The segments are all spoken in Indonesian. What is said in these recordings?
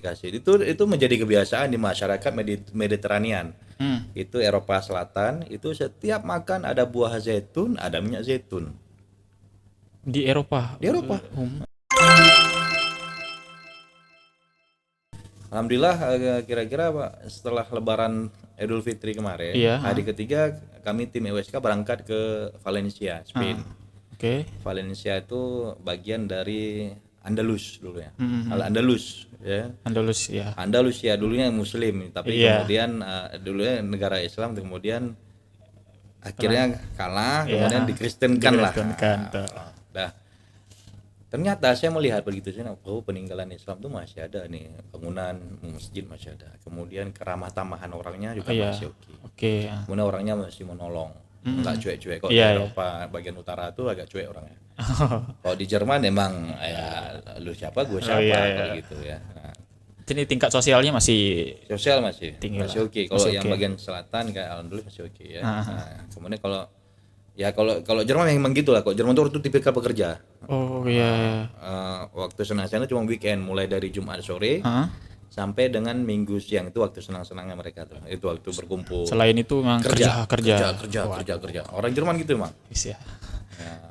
dikasih. Itu menjadi kebiasaan di masyarakat Mediterranean. Itu Eropa Selatan, itu setiap makan ada buah zaitun, ada minyak zaitun. Di Eropa. Di Eropa. Alhamdulillah kira-kira Pak, setelah Lebaran Idul Fitri kemarin, Iya, hari ketiga kami tim EWSK berangkat ke Valencia, Spain. Oke. Valencia itu bagian dari Andalus dulu ya. Al-Andalus ya. Andalus ya. Andalusia dulunya Muslim, tapi Iya. kemudian dulunya negara Islam, kemudian akhirnya kalah, kemudian dikristenkan lah. Dikristenkan, tuh. Nah, ternyata saya melihat begitu saja, peninggalan Islam itu masih ada nih, bangunan masjid masih ada, kemudian keramah tamahan orangnya juga masih oke. Oke. Kemudian orangnya masih menolong, nggak cuek-cuek. Kok Iya, di Eropa bagian utara tuh agak cuek orangnya. Kalau di Jerman emang ya lu siapa gue siapa kayak gitu ya. Nah, Ini tingkat sosialnya masih sosial masih tinggi lah. oke. Kalau Masih yang oke. bagian selatan kayak Alhamdulillah masih oke ya. Nah, kemudian kalau Jerman memang gitu lah. Kok Jerman tuh tipikal pekerja. Oh iya. Waktu senang-senang cuma weekend, mulai dari Jumat sore sampai dengan Minggu siang, itu waktu senang-senangnya mereka tuh. Itu waktu berkumpul. Selain itu memang kerja. Kerja. Orang Jerman gitu emang. Ya.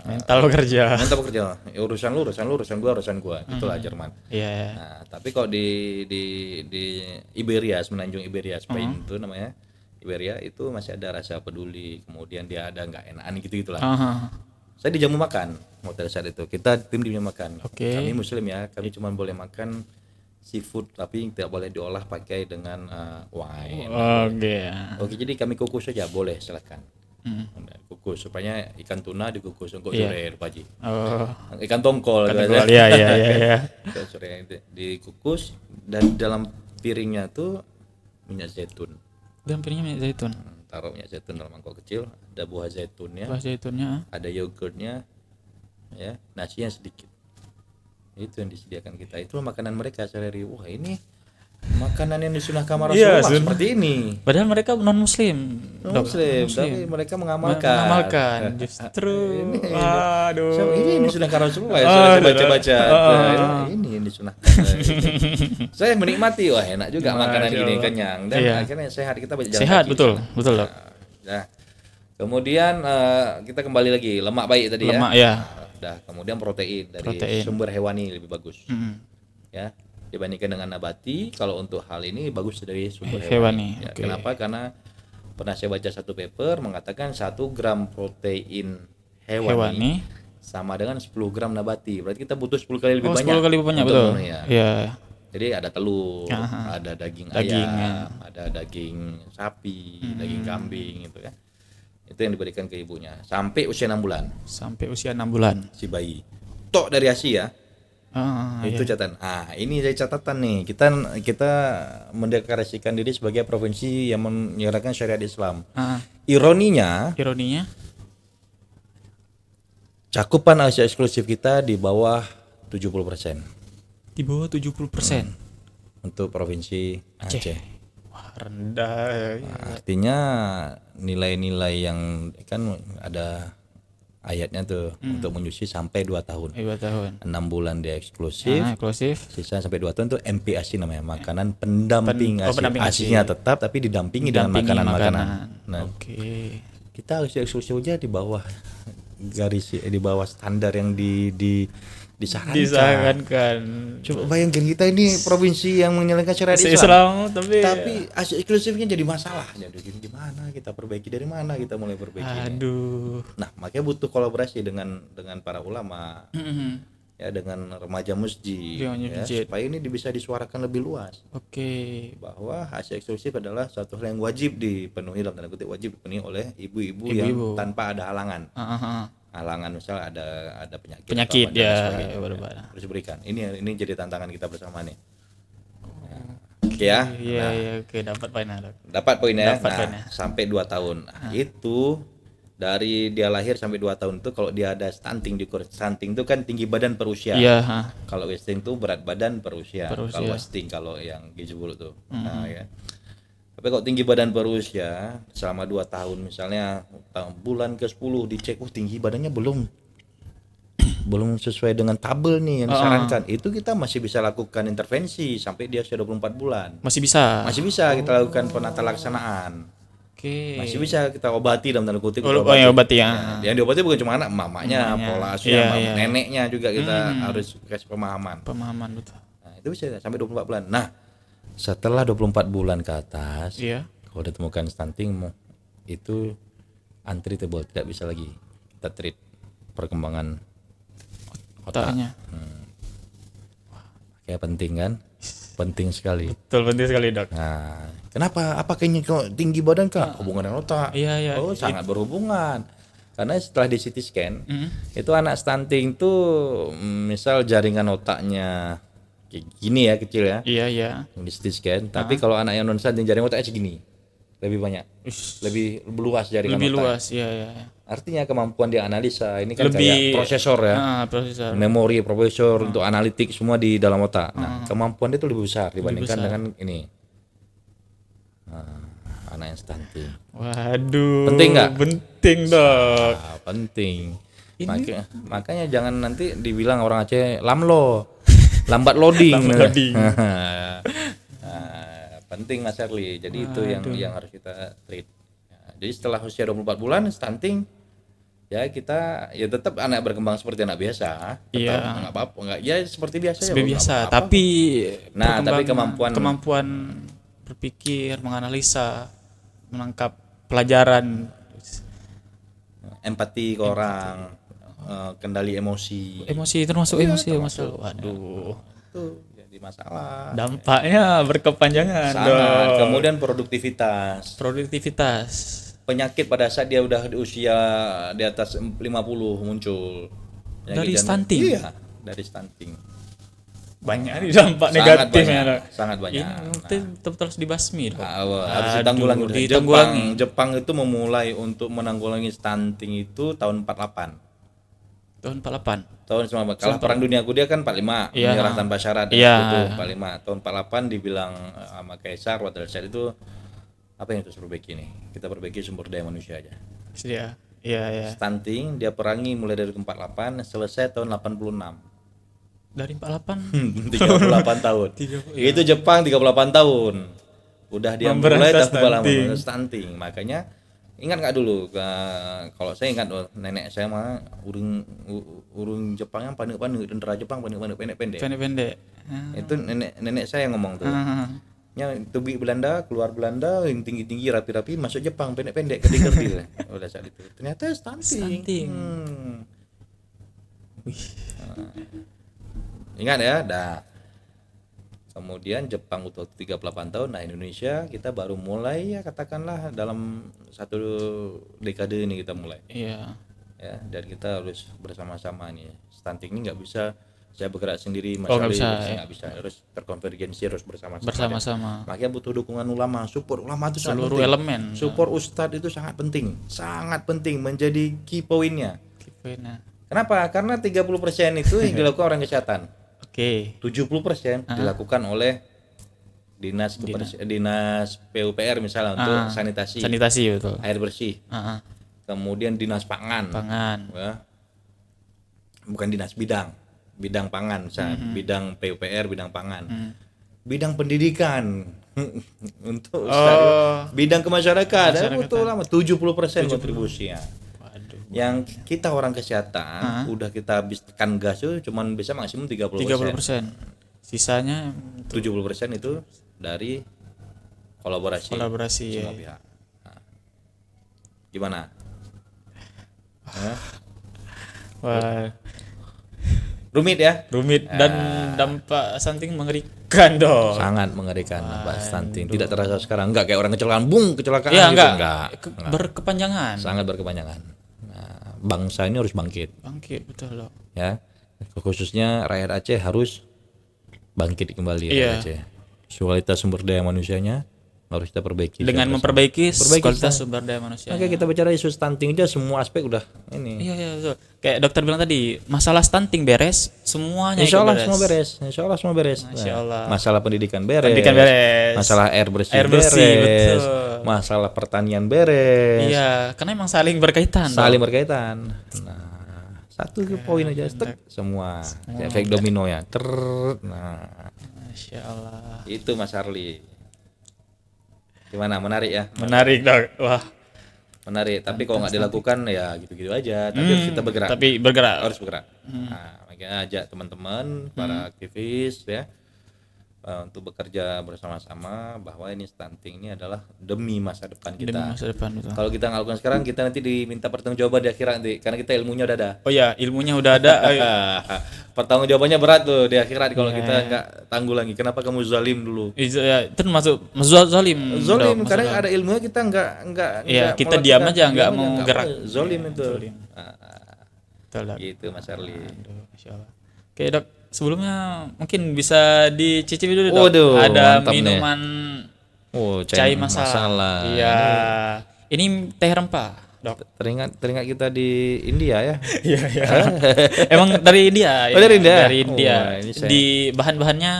Mental kerja. Mantap kerja. Ya, urusan lu, urusan gua. Itulah Jerman. Iya. Nah, tapi kok di Iberia, semenanjung Iberia, Spain itu namanya Iberia, itu masih ada rasa peduli. Kemudian dia ada nggak enakan gitu-gitulah. Saya dijamu makan hotel saat itu. Kita tim dijamu makan. Oke. Kami Muslim ya, kami cuma boleh makan seafood, tapi tidak boleh diolah pakai dengan wine. Oke, jadi kami kukus saja, boleh silakan. Kukus supaya ikan tuna dikukus untuk sore Pak Haji. Ikan tongkol Iya. sore dikukus, dan dalam piringnya tuh minyak zaitun. Dan piringnya minyak zaitun. Taruh minyak zaitun dalam mangkok kecil, ada buah zaitunnya, Zaitunnya. ada yogurtnya, ya, nasinya sedikit. Itu yang disediakan kita. Itu makanan mereka sehari-hari. Wah, ini makanan yang disunahkan Rasulullah seperti ini. Padahal mereka non muslim. Tapi mereka mengamalkan. Justru. Ini disunahkan Rasulullah. Saya baca-baca. Ini yang disunahkan. Saya menikmati, wah enak juga makanan gini, kenyang, dan akhirnya sehat, kita berjalan sehat, kaki. betul. Nah, kemudian kita kembali lagi lemak baik tadi ya. Lemak ya. Nah, kemudian protein dari sumber hewani lebih bagus. Ya, dibandingkan dengan nabati. Kalau untuk hal ini bagus dari sumber hewani. Ya, kenapa? Karena pernah saya baca satu paper mengatakan 1 gram protein hewani sama dengan 10 gram nabati. Berarti kita butuh 10 kali lebih banyak. 10 kali lebih banyak, betul. Iya. Jadi ada telur, ada daging ayam, ada daging sapi, daging kambing gitu ya. Itu yang diberikan ke ibunya sampai usia 6 bulan. Si bayi. Tok dari Asia. Itu catatan. Ini dari catatan nih. Kita mendeklarasikan diri sebagai provinsi yang menyerahkan syariat Islam. Ironinya, cakupan Asia eksklusif kita di bawah 70%. Di bawah 70%. Untuk provinsi Aceh. Wah, rendah. Artinya nilai-nilai yang kan ada ayatnya tuh untuk menyusui sampai 2 tahun. 6 bulan dia eksklusif. Sisa sampai 2 tahun tuh MPASI namanya, makanan pendamping ASI. ASI-nya tetap tapi didampingi dengan makanan-makanan. Nah, kita Asia eksklusif aja di bawah di bawah standar yang disarankan. Coba bayangin, kita ini provinsi yang menjalankan syariat Islam, tapi Asia eksklusifnya jadi masalah. Jadi gimana kita perbaiki, dari mana kita mulai perbaiki? Nah, makanya butuh kolaborasi dengan para ulama, ya, dengan remaja masjid, supaya ini bisa disuarakan lebih luas. Bahwa Asia eksklusif adalah suatu hal yang wajib dipenuhi, dalam tanda kutip wajib dipenuhi oleh ibu-ibu yang tanpa ada halangan. Misal ada penyakit ya, harus berikan. Ini jadi tantangan kita bersama nih. Oke ya. Dapat poinnya. Sampai 2 tahun. Itu dari dia lahir sampai 2 tahun itu, kalau dia ada stunting, stunting itu kan tinggi badan per usia. Kalau wasting itu berat badan per usia. Kalau wasting, kalau yang gizi buruk tuh. Ya. Tapi kalau tinggi badan per usia selama 2 tahun, misalnya bulan ke-10 dicek, tinggi badannya belum belum sesuai dengan tabel nih yang disarankan, itu kita masih bisa lakukan intervensi sampai dia sudah 24 bulan. Masih bisa. Masih bisa kita lakukan penata laksanaan. Masih bisa kita obati dalam tanda kutip. Obati ya. Yang diobati bukan cuma anak, mamanya, pola asuhnya, neneknya juga kita harus kasih pemahaman. Betul. Nah, itu bisa sampai 24 bulan. Nah, setelah 24 bulan ke atas, kalau ditemukan stunting itu untreatable, tidak bisa lagi kita treat perkembangan otaknya. Kayak penting kan? Penting sekali. Betul, penting sekali, Dok. Nah, kenapa? Apa kayaknya kalau tinggi badan Kak? Hubungan dengan otak? Iya. Oh, sangat berhubungan. Karena setelah di CT scan, itu anak stunting tuh misal jaringan otaknya kayak gini ya, kecil ya. Iya. Di CT scan, tapi kalau anak yang non stunting jaringan otaknya segini. Lebih banyak. Lebih luas jaringan otak. Lebih luas, iya. Artinya kemampuan dia analisa ini kan kayak prosesor ya. Prosesor. Memori, prosesor untuk analitik semua di dalam otak. Nah, kemampuan dia itu lebih besar dibandingkan dengan ini. Anak yang stunting. Waduh. Penting nggak? Penting, Dok. Penting. Makanya jangan nanti dibilang orang Aceh lamlo. Lambat loading. Penting Mas Herli. Jadi itu yang harus kita treat. Jadi setelah usia 24 bulan stunting ya kita ya tetap anak berkembang seperti anak biasa. Tetap enggak apa-apa, enggak ya seperti biasa ya. Seperti biasa, tapi kemampuan berpikir, menganalisa, menangkap pelajaran, empati ke orang, kendali emosi. Emosi termasuk emosi. Waduh. Itu jadi masalah. Dampaknya berkepanjangan. Sangat. Kemudian produktivitas. Penyakit pada saat dia udah di usia di atas 50 muncul. Dari stunting. Iya, dari stunting. Banyak nih dampak negatifnya. Sangat banyak. Ini tetap terus dibasmi. Harus ditanggulangi. Jepang itu memulai untuk menanggulangi stunting itu tahun 48. Tahun 1948. Kalau Perang Dunia Kedua kan 45, menyerah tanpa syarat itu 45. Tahun 48 dibilang sama Kaisar Waddell itu apa yang harus perbaiki nih? Kita perbaiki sumber daya manusia aja. Iya. Stunting dia perangi mulai dari 48 selesai tahun 86. Dari 48 38 tahun. Itu Jepang 38 tahun. Udah dia mulai stunting. Makanya ingat nggak dulu kalau saya ingat nenek saya mah urung Jepang yang panik-panik, tentara Jepang panik-panik pendek. Itu nenek saya yang ngomong tuh. Tubi Belanda, keluar Belanda yang tinggi-tinggi rapi-rapi, masuk Jepang pendek-pendek kerdil-kerdil. Udah saat itu. Ternyata stunting. Ingat ya, Kemudian Jepang untuk 38 tahun, nah Indonesia kita baru mulai ya katakanlah dalam 1 dekade ini kita mulai. Iya. Ya, dan kita harus bersama-sama nih. Stunting ini nggak bisa saya bergerak sendiri, nggak bisa, harus terkonvergensi, harus bersama-sama. Makanya butuh dukungan ulama, support ulama itu seluruh elemen. Support ustadz itu sangat penting menjadi key point-nya. Kenapa? Karena 30% itu yang dilakukan orang kesehatan. 70% dilakukan oleh dinas PUPR misalnya untuk sanitasi, betul. air bersih. Kemudian dinas pangan. Ya. Bukan dinas bidang pangan, misalnya bidang PUPR, bidang pangan. Bidang pendidikan untuk bidang kemasyarakatan itu lama 70% kontribusinya. Yang kita orang kesehatan udah kita habiskan gas itu cuman bisa maksimum 30%. Sisanya 70% itu dari kolaborasi semua pihak. Nah, gimana? Wah. Rumit ya? Dan dampak stunting mengerikan dong. Sangat mengerikan dampak stunting. Tidak terasa sekarang, enggak kayak orang kecelakaan, kecelakaan gitu. Enggak. Berkepanjangan. Sangat berkepanjangan. Bangsa ini harus bangkit, betul loh. Ya, khususnya rakyat Aceh harus bangkit kembali. Rakyat Aceh. Kualitas sumber daya manusianya harus kita perbaiki. Dengan memperbaiki kualitas sumber daya manusia. Oke, kita bicara isu stunting aja, semua aspek udah ini. Iya betul. Kayak dokter bilang tadi, masalah stunting beres, semuanya Insya Allah semua beres. Masalah pendidikan beres. Masalah air bersih beres. Betul. Masalah pertanian beres. Iya, karena emang saling berkaitan. Nah, Satu poin aja semua. Efek domino ya. Nah, Masya Allah. itu Mas Arli. Gimana, menarik ya? Menarik dong. Wah, menarik. Tapi kalau nggak dilakukan ya gitu-gitu aja. Tapi harus kita bergerak. Tapi bergerak. Harus bergerak. Nah, makanya ajak teman-teman, para aktivis ya, untuk bekerja bersama-sama bahwa ini stunting ini adalah demi masa depan kita. Demi masa depan, betul. Kalau kita nggak lakukan sekarang, kita nanti diminta pertanggungjawaban di akhirat nanti, karena kita ilmunya udah ada. Oh ya, ilmunya udah ada. Pertanggungjawabannya berat tuh di akhirat kalau kita nggak tangguh lagi. Kenapa kamu zalim dulu? Ya, itu masuk zalim. Zalim karena ada ilmunya kita nggak. Iya, kita diam aja nggak mau gerak. Zalim itu. Betul, gitu Mas Arli. Masya Allah. Oke Dok, sebelumnya mungkin bisa dicicipi dulu Dok. Waduh, ada mantap minuman cai masalah. Iya. Ini teh rempah, Dok. Teringat kita di India ya. Iya. Emang dari India. Oh, dari India. Dari India. Oh, di bahan-bahannya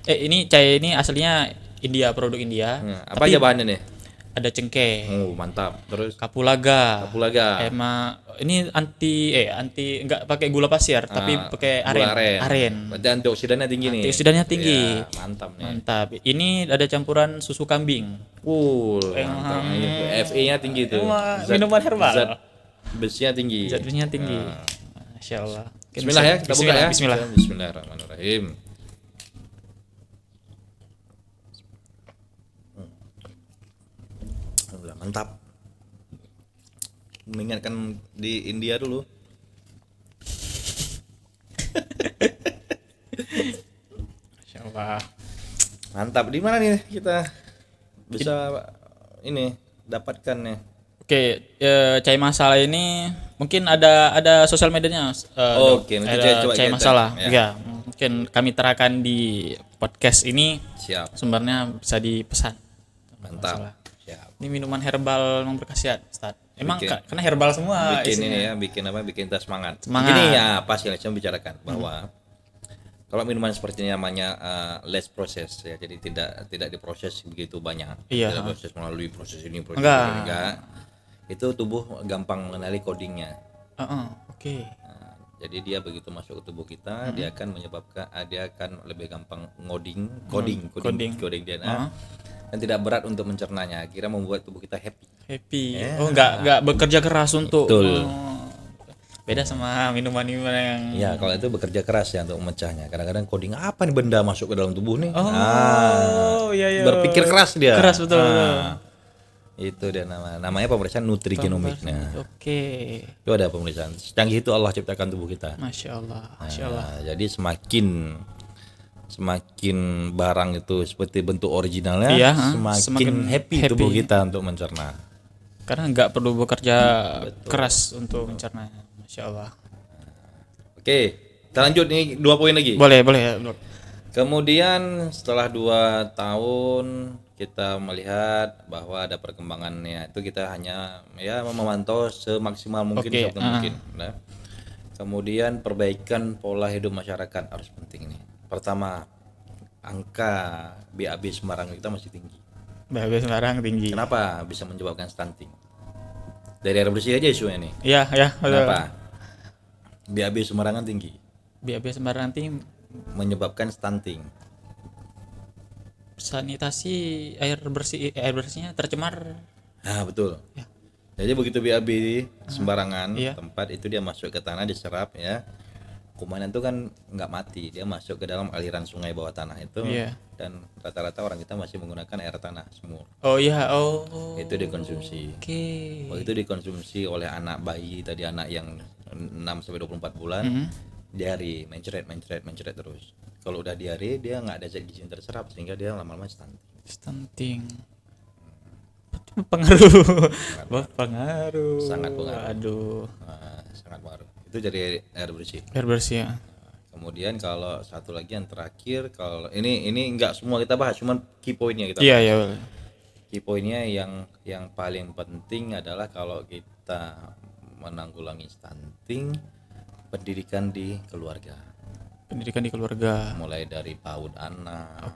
ini cai ini aslinya India, produk India. Apa aja bahannya nih? Ada cengkeh. Oh, mantap. Terus Kapulaga. Ini anti enggak pakai gula pasir tapi pakai aren. Berarti antioksidannya tinggi nih. Antioksidannya tinggi. Ya, mantap nih. Mantap. Ini ada campuran susu kambing. Mantap. FE-nya tinggi tuh. Minuman herbal. Zat besinya tinggi. Zat besinya tinggi. Masya Allah. Bismillah ya, kita buka ya. Bismillahirrahmanirrahim. Mantap. Mengingatkan di India dulu. Masya Allah. Mantap. Di mana nih kita bisa ini dapatkan nih? Oke, cai masalah ini mungkin ada sosial medianya. Oke, nanti coba cai kita, masalah. ya. Ya, mungkin kami terakan di podcast ini. Siap. Sumbernya bisa dipesan. Mantap. Masalah. Siap. Ini minuman herbal yang berkhasiat, Ustaz. Emang karena herbal semua Bikin isinya. ini ya, bikin kita semangat. Semangat. Ini ya pas ya saya bicarakan bahwa kalau minuman seperti ini namanya less process ya, jadi tidak diproses begitu banyak. Iya. Tidak proses melalui proses ini, Enggak. Itu tubuh gampang mengenali codingnya. Oke. Nah, jadi dia begitu masuk ke tubuh kita, dia akan lebih gampang coding DNA. Dan tidak berat untuk mencernanya, akhirnya membuat tubuh kita happy. Oh, enggak bekerja keras untuk. Betul. Beda sama minuman-minuman yang. Ya, kalau itu bekerja keras ya untuk memecahnya. Kadang-kadang coding apa nih benda masuk ke dalam tubuh nih? Iya. Berpikir keras dia. Keras betul. Itu dia namanya pemeriksaan nutrigenomik. Oke. Itu ada pemeriksaan. Canggih itu Allah ciptakan tubuh kita. Masya Allah. Jadi semakin barang itu seperti bentuk originalnya, semakin happy tubuh kita untuk mencerna. Karena nggak perlu bekerja keras untuk mencerna. Masya Allah. Oke, kita lanjut nih 2 poin lagi. Boleh. Kemudian setelah 2 tahun kita melihat bahwa ada perkembangannya, itu kita hanya ya memantau semaksimal mungkin mungkin. Nah, kemudian perbaikan pola hidup masyarakat harus penting nih. Pertama, angka BAB Semarang kita masih tinggi. BAB Semarang tinggi. Kenapa bisa menyebabkan stunting? Dari air bersih aja isunya nih. Iya. Kenapa? BAB Semarang tinggi. BAB Semarang tinggi menyebabkan stunting. Sanitasi air bersihnya tercemar. Nah, betul. Ya. Jadi begitu BAB sembarangan tempat itu dia masuk ke tanah diserap ya. Kuman itu kan nggak mati, dia masuk ke dalam aliran sungai bawah tanah itu, dan rata-rata orang kita masih menggunakan air tanah semur. Itu dikonsumsi. Itu dikonsumsi oleh anak bayi tadi, anak yang 6-24 bulan, diare, mencret terus. Kalau udah diare dia nggak ada zat gizi yang terserap sehingga dia lama-lama stunting. Pengaruh. Sangat pengaruh. Aduh. Sangat pengaruh. Itu jadi air bersih ya. Kemudian kalau satu lagi yang terakhir, kalau ini enggak semua kita bahas, cuman key pointnya kita bahas. Iya. Key pointnya yang paling penting adalah kalau kita menanggulangi stunting, pendidikan di keluarga. Mulai dari PAUD anak.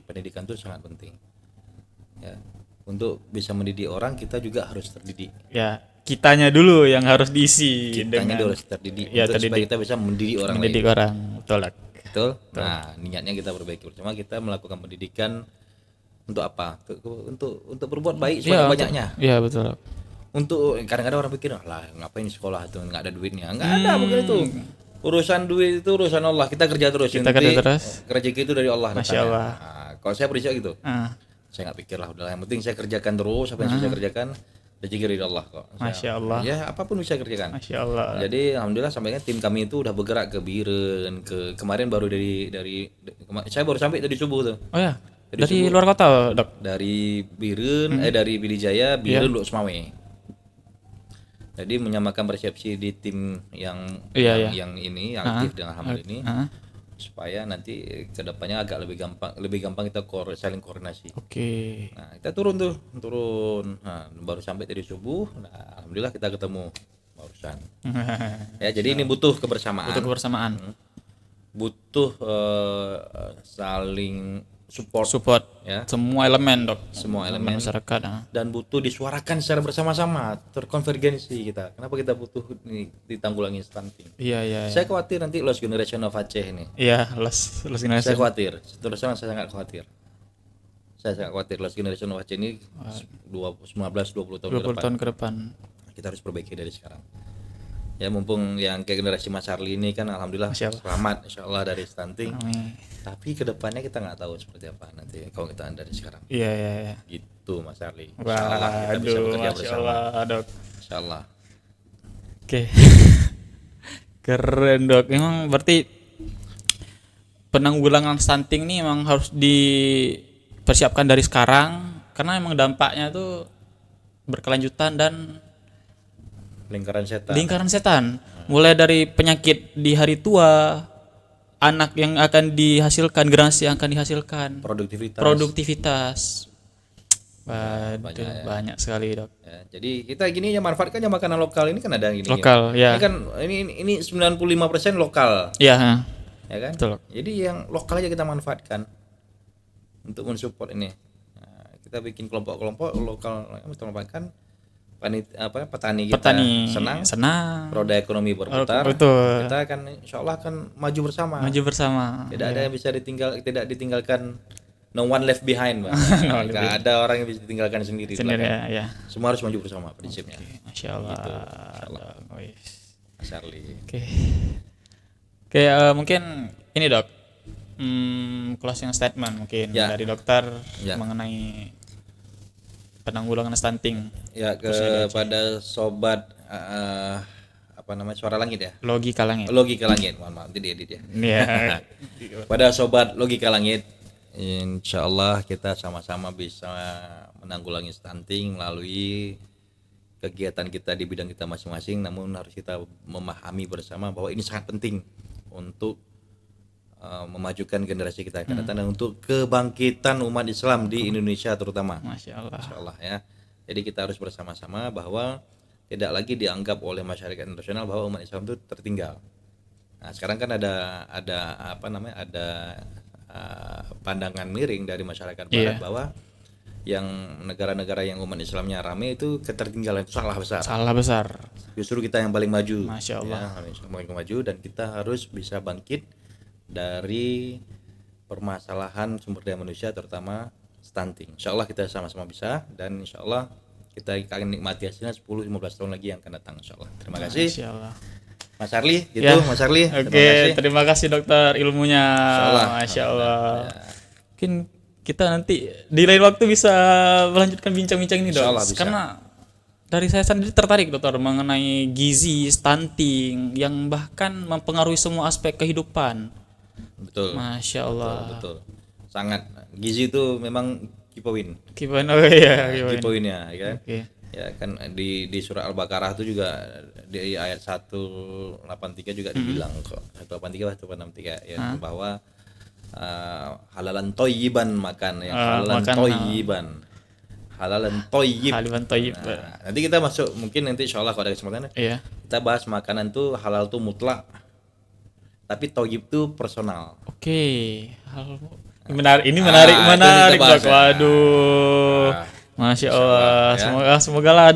Pendidikan itu sangat penting ya. Untuk bisa mendidik orang, kita juga harus terdidik ya. kitanya dulu yang harus diisi kitanya dulu harus terdidik supaya kita bisa mendidik orang lain. Betul. Nah, niatnya kita perbaiki bersama, kita melakukan pendidikan untuk apa? Untuk berbuat baik sebanyak-banyaknya. Iya, betul. Untuk kadang-kadang orang pikir, lah ngapain sekolah itu nggak ada duitnya. Nggak ada mungkin itu. Urusan duit itu urusan Allah. Kita kerja terus. Rezeki itu dari Allah. Masya Allah. Nah, kalau saya prinsip gitu. Saya nggak pikir lah, udahlah yang penting saya kerjakan terus apa yang saya kerjakan, rezeki dari Allah kok. Masya Allah. Ya apapun bisa kerjakan. Masya Allah. Jadi alhamdulillah sampainya tim kami itu udah bergerak ke Biren, kemarin baru saya baru sampai tadi subuh tuh. Oh ya. Dari luar kota, Dok. Dari Biren, dari Pidijaya, Biren, Lok Semawe. Jadi menyamakan persepsi di tim yang ini yang aktif dengan hal ini. Supaya nanti kedepannya agak lebih gampang kita saling koordinasi. Oke. Nah, kita turun. Nah, baru sampai tadi subuh. Nah, alhamdulillah kita ketemu barusan. Ya, jadi ini butuh kebersamaan. Butuh saling support ya. Semua elemen, Dok. Semua elemen masyarakat. Dan butuh disuarakan secara bersama-sama, terkonvergensi kita. Kenapa kita butuh ditanggulangi stunting? Iya. Saya khawatir nanti lost generation of Aceh ini. Iya, lost generation. Saya khawatir. Terus terang saya sangat khawatir. Lost generation of Aceh ini 15-20 tahun ke depan. Kita harus perbaiki dari sekarang. Ya mumpung yang kayak generasi Mas Charlie ini kan alhamdulillah selamat insyaallah dari stunting. Amin. Tapi kedepannya kita nggak tahu seperti apa nanti kalau kita dari sekarang. Iya. Gitu Mas Charlie. Insyaallah kita bisa bekerja bersama. Dok. Insyaallah. Oke. Keren, Dok. Emang berarti penanggulangan stunting ini emang harus dipersiapkan dari sekarang karena emang dampaknya tuh berkelanjutan dan lingkaran setan. Mulai dari penyakit di hari tua, anak yang akan dihasilkan, generasi yang akan dihasilkan, produktivitas. Banyak sekali, Dok. Ya, jadi kita gini ya manfaatkan ya makanan lokal ini kan ada gini. Lokal, ya. Ini kan ini 95% lokal. Iya, ya kan? Betul. Jadi yang lokal aja kita manfaatkan untuk mensupport ini. Nah, kita bikin kelompok-kelompok lokal kita manfaatkan. Petani kita senang, roda ekonomi berputar. Betul. Kita akan insyaallah akan maju bersama. Tidak ada yang bisa tidak ditinggalkan, no one left behind, Bang. Tidak ada orang yang bisa ditinggalkan sendiri. Ya. Semua harus maju bersama prinsipnya. Masya Allah. Gitu, Mas Charlie. Oke, mungkin ini, Dok. Closing statement mungkin dari dokter mengenai penanggulangan stunting. Ya, kepada sobat Suara Langit ya. Logika Langit. Mohon maaf dia. Iya. Pada sobat Logika Langit, insyaallah kita sama-sama bisa menanggulangi stunting melalui kegiatan kita di bidang kita masing-masing, namun harus kita memahami bersama bahwa ini sangat penting untuk memajukan generasi kita akan datang dan untuk kebangkitan umat Islam di Indonesia terutama. Masya Allah ya. Jadi kita harus bersama-sama bahwa tidak lagi dianggap oleh masyarakat internasional bahwa umat Islam itu tertinggal. Nah, sekarang kan ada pandangan miring dari masyarakat barat bahwa yang negara-negara yang umat Islamnya ramai itu ketertinggalan, itu salah besar. Justru kita yang paling maju. Masya Allah. Ya, paling maju dan kita harus bisa bangkit dari permasalahan sumber daya manusia terutama stunting. Insyaallah kita sama-sama bisa dan insyaallah kita akan nikmati hasilnya 10-15 tahun lagi yang akan datang insyaallah. Terima kasih. Insyaallah. Mas Charlie Mas Charlie. Oke, terima kasih dokter ilmunya. Masya Allah. Mungkin kita nanti di lain waktu bisa melanjutkan bincang-bincang ini, Dok. Karena dari saya sendiri tertarik, dokter, mengenai gizi, stunting yang bahkan mempengaruhi semua aspek kehidupan. Betul. Masya Allah. Betul. Sangat. Gizi itu memang key point. Key pointnya, kan? Okay. Ya kan di surah Al-Baqarah itu juga di ayat 183 juga dibilang kok. 183 atau 163 ya bahwa halalan thayyiban makan yang halalan thayyiban. Halalan thayyib. Nah, nanti kita masuk mungkin nanti insyaallah kalau ada kesempatan kita bahas makanan tuh halal tuh mutlak. Tapi thayyib tuh personal. Oke. Menarik Dok. Waduh. Masya Allah. Ya. Semoga lah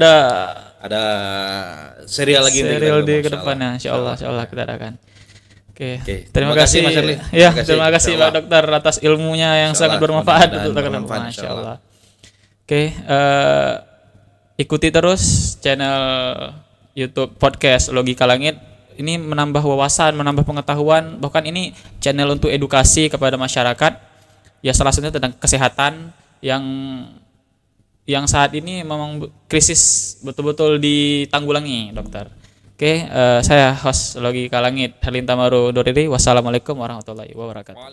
ada serial lagi di kedepannya, insyaallah kita adakan. Oke. Terima kasih Mas Erli. Ya, terima kasih Pak Dokter atas ilmunya yang sangat bermanfaat untuk teman-teman. Masyaallah. Oke, ikuti terus channel YouTube podcast Logika Langit. Ini menambah wawasan, menambah pengetahuan, bahkan ini channel untuk edukasi kepada masyarakat. Ya salah satunya tentang kesehatan yang saat ini memang krisis betul-betul ditanggulangi, Dokter. Oke, saya host Logika Langit Herlintamaru Doriri. Wassalamualaikum warahmatullahi wabarakatuh.